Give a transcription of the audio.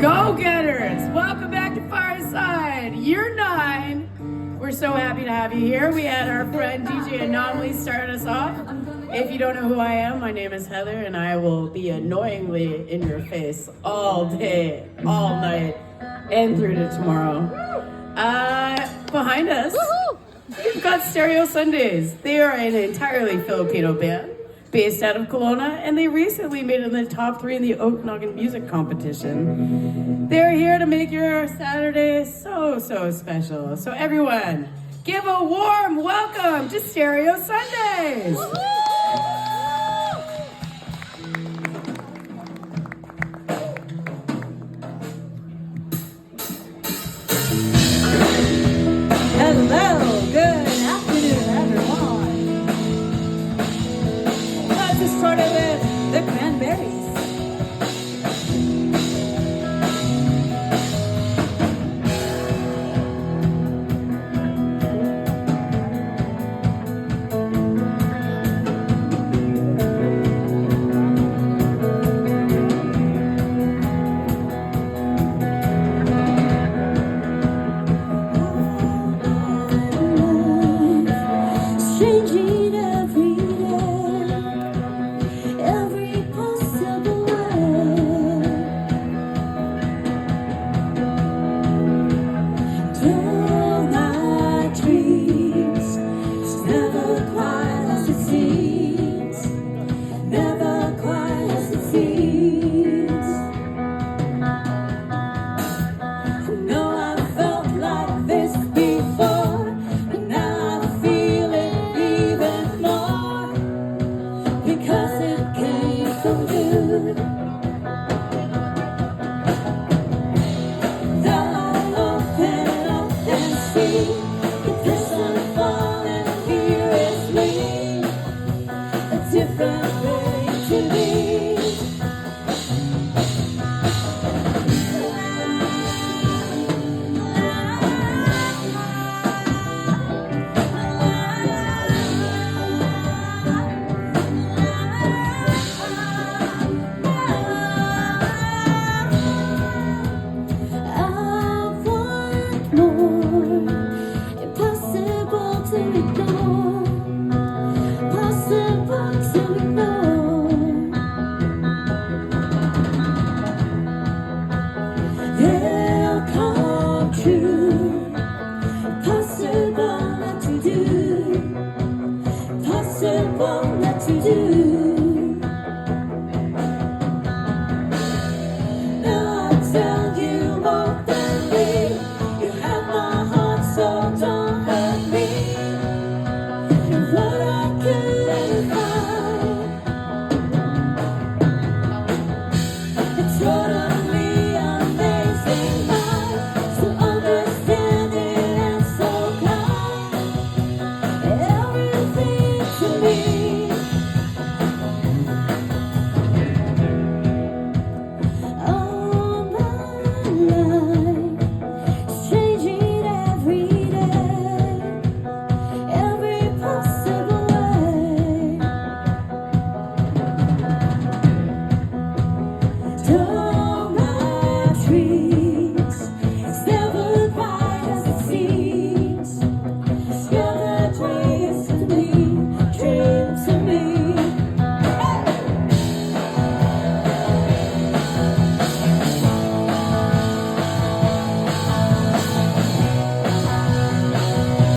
Go-getters, welcome back to Fireside, year 9. We're so happy to have you here. We had our friend DJ Anomaly start us off. If you don't know who I am, my name is Heather, and I will be annoyingly in your face all day, all night, and through to tomorrow. Behind us, we've got Stereo Sundays. They are an entirely Filipino band based out of Kelowna, and they recently made it in the top 3 in the Okanagan Music Competition. They're here to make your Saturday so special. So everyone, give a warm welcome to Stereo Sundays!